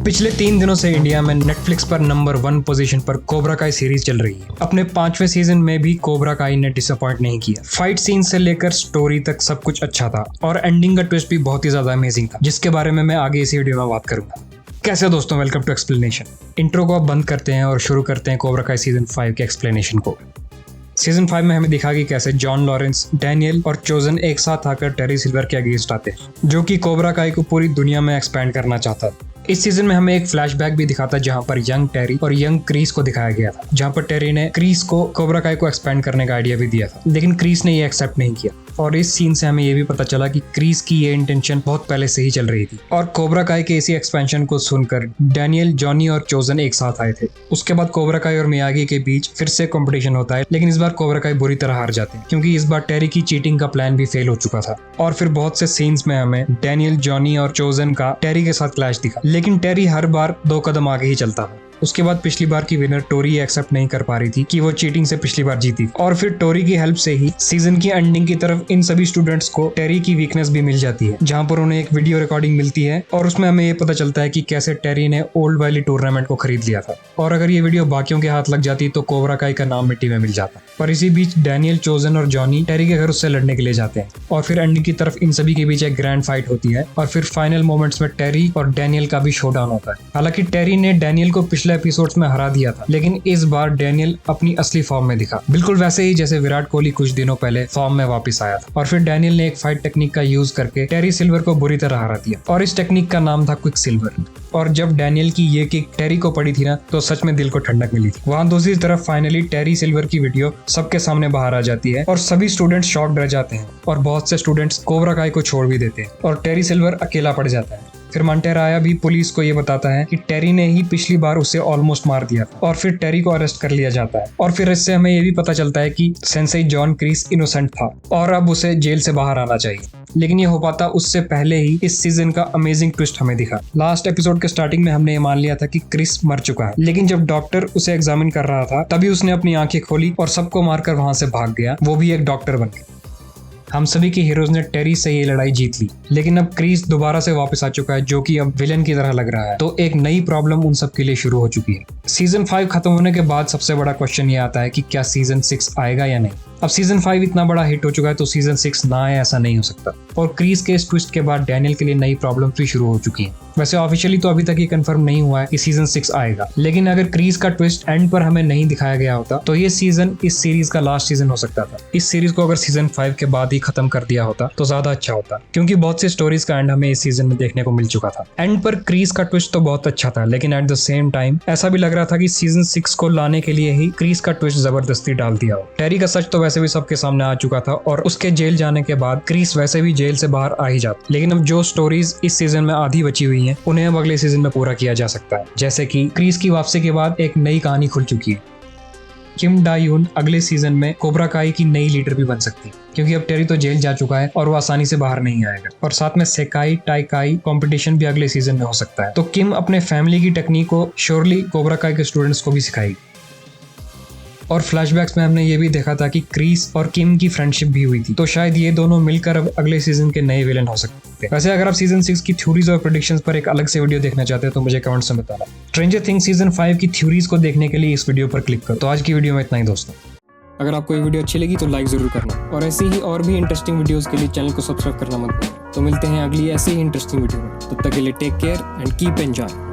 पिछले 3 दिनों से इंडिया में नेटफ्लिक्स पर नंबर 1 पोजीशन पर कोबरा काई सीरीज चल रही है। अपने 5वें सीजन में भी कोबरा काई ने डिसअपॉइंट नहीं किया। फाइट सीन से लेकर स्टोरी तक सब कुछ अच्छा था और एंडिंग का ट्विस्ट भी बहुत ही ज्यादा अमेजिंग था, जिसके बारे में मैं आगे इसी वीडियो में बात करूंगा। कैसे हो दोस्तों, वेलकम टू एक्सप्लेनेशन। इंट्रो को आप बंद करते हैं और शुरू करते हैं कोबरा काई सीजन 5 के एक्सप्लेनेशन को। सीजन 5 में हमें दिखा कि कैसे जॉन लॉरेंस, डैनियल और चोजन एक साथ आकर टेरी सिल्वर के अगेंस्ट आते हैं, जो कि कोबरा काई को पूरी दुनिया में एक्सपैंड करना चाहता है। इस सीजन में हमें एक फ्लैशबैक भी दिखाता है जहां पर यंग टेरी और यंग क्रीस को दिखाया गया था, जहां पर टेरी ने क्रीस को कोबरा काई को एक्सपैंड करने का आइडिया भी दिया था, लेकिन क्रीस ने ये एक्सेप्ट नहीं किया। और इस सीन से हमें ये भी पता चला कि क्रीस की ये इंटेंशन बहुत पहले से ही चल रही थी। और कोबरा काई के इसी एक्सपेंशन को सुनकर डैनियल, जॉनी और चोजन एक साथ आए थे। उसके बाद कोबरा काई और मियागी के बीच फिर से कंपटीशन होता है, लेकिन इस बार कोबरा काई बुरी तरह हार जाते हैं क्योंकि इस बार टेरी की चीटिंग का प्लान भी फेल हो चुका था। और फिर बहुत से सीन्स में हमें डैनियल, जॉनी और चोजन का टेरी के साथ क्लैश दिखा, लेकिन टेरी हर बार 2 कदम आगे ही चलता है। उसके बाद पिछली बार की विनर टोरी एक्सेप्ट नहीं कर पा रही थी कि वो चीटिंग से पिछली बार जीती, और फिर टोरी की हेल्प से ही सीजन की एंडिंग की तरफ इन सभी स्टूडेंट्स को टेरी की वीकनेस भी मिल जाती है, जहां पर उन्हें एक वीडियो रिकॉर्डिंग मिलती है और उसमें हमें ये पता चलता है कि कैसे टेरी ने ओल्ड वाली टूर्नामेंट को खरीद लिया था, और अगर ये वीडियो बाकियों के हाथ लग जाती तो कोबरा काई का नाम मिट्टी में मिल जाता। पर इसी बीच डैनियल, चोजन और जॉनी टेरी के घर उससे लड़ने के लिए जाते हैं, और फिर एंडिंग की तरफ इन सभी के बीच एक ग्रैंड फाइट होती है, और फिर फाइनल मोमेंट्स में टेरी और डैनियल का भी शोडाउन होता है। हालांकि टेरी ने डैनियल को पिछले एपिसोड्स में हरा दिया था, लेकिन इस बार डैनियल अपनी असली फॉर्म में दिखा, बिल्कुल वैसे ही जैसे विराट कोहली कुछ दिनों पहले फॉर्म में वापस आया था। और फिर डैनियल ने एक फाइट टेक्निक का यूज करके टेरी सिल्वर को बुरी तरह हरा दिया, और इस टेक्निक का नाम था क्विक सिल्वर। और जब डैनियल की ये किक टेरी को पड़ी थी ना, तो सच में दिल को ठंडक मिली थी। वहां दूसरी तरफ फाइनली टेरी सिल्वर की वीडियो सबके सामने बाहर आ जाती है और सभी स्टूडेंट्स शॉक्ड रह जाते हैं, और बहुत से स्टूडेंट्स कोबरा काई को छोड़ भी देते हैं, और टेरी सिल्वर अकेला पड़ जाता है। फिर मंटेराया भी पुलिस को ये बताता है कि टेरी ने ही पिछली बार उसे ऑलमोस्ट मार दिया था, और फिर टेरी को अरेस्ट कर लिया जाता है। और फिर इससे हमें ये भी पता चलता है कि सेंसेई जॉन क्रीस इनोसेंट था और अब उसे जेल से बाहर आना चाहिए, लेकिन ये हो पाता उससे पहले ही इस सीजन का अमेजिंग ट्विस्ट हमें दिखा। लास्ट एपिसोड के स्टार्टिंग में हमने ये मान लिया था कि क्रिस मर चुका है, लेकिन जब डॉक्टर उसे एग्जामिन कर रहा था तभी उसने अपनी आंखें खोली और सबको मारकर वहां से भाग गया, वो भी एक डॉक्टर बन के। हम सभी के हीरोज ने टेरी से ये लड़ाई जीत ली, लेकिन अब क्रीस दोबारा से वापस आ चुका है, जो कि अब विलेन की तरह लग रहा है। तो एक नई प्रॉब्लम उन सब के लिए शुरू हो चुकी है। सीजन 5 खत्म होने के बाद सबसे बड़ा क्वेश्चन ये आता है कि क्या सीजन 6 आएगा या नहीं। अब सीजन 5 इतना बड़ा हिट हो चुका है तो सीजन 6 ना आए ऐसा नहीं हो सकता। और क्रीस के इस ट्विस्ट के बाद डैनियल के लिए नई प्रॉब्लम भी शुरू हो चुकी है। वैसे ऑफिशियली तो अभी तक ये कंफर्म नहीं हुआ है कि सीजन 6 आएगा, लेकिन अगर क्रीस का ट्विस्ट एंड पर हमें नहीं दिखाया गया होता तो ये सीजन इस सीरीज का लास्ट सीजन हो सकता था। इस सीरीज को अगर सीजन 5 के बाद ही खत्म कर दिया होता तो ज्यादा अच्छा होता, क्योंकि बहुत सी स्टोरीज का एंड हमें इस सीजन में देखने को मिल चुका था। एंड पर क्रीस का ट्विस्ट तो बहुत अच्छा था, लेकिन एट द सेम टाइम ऐसा भी लग रहा था कि सीजन 6 को लाने के लिए ही क्रीस का ट्विस्ट जबरदस्ती डाल दिया हो। टेरी का सच तो वैसे भी सबके सामने आ चुका था, और उसके जेल जाने के बाद क्रीस वैसे भी जेल से बाहर आ ही जाता, लेकिन अब जो स्टोरीज इस सीजन में आधी बची हुई हैं उन्हें अब अगले सीजन में पूरा किया जा सकता है। जैसे कि क्रीस की वापसी के बाद एक नई कहानी खुल चुकी है। किम डा-यून अगले सीजन में कोबरा काई की नई लीडर भी बन सकती है, क्योंकि अब टेरी तो जेल जा चुका है और वो आसानी से बाहर नहीं आएगा। और साथ में सेकाई टाइकाई कंपटीशन भी अगले सीजन में हो सकता है, तो किम अपने फैमिली की टेक्निक को श्योरली कोबरा काई के स्टूडेंट्स को भी सिखाएगी। और फ्लैशबैक्स में हमने ये भी देखा था कि क्रीस और किम की फ्रेंडशिप भी हुई थी, तो शायद ये दोनों मिलकर अब अगले सीजन के नए विलेन हो सकते हैं। वैसे अगर आप सीजन 6 की थ्योरीज और प्रेडिक्शंस पर एक अलग से वीडियो देखना चाहते हैं तो मुझे कमेंट्स में बताना। स्ट्रेंजर थिंग्स सीजन 5 की थ्योरीज को देखने के लिए इस वीडियो पर क्लिक करो। तो आज की वीडियो में इतना ही दोस्तों। अगर आपको ये वीडियो अच्छी लगी तो लाइक जरूर करना, और ऐसी ही और भी इंटरेस्टिंग वीडियोस के लिए चैनल को सब्सक्राइब करना मत भूलना। तो मिलते हैं अगली ऐसी ही इंटरेस्टिंग वीडियो में, तब तक के लिए take care and keep enjoy.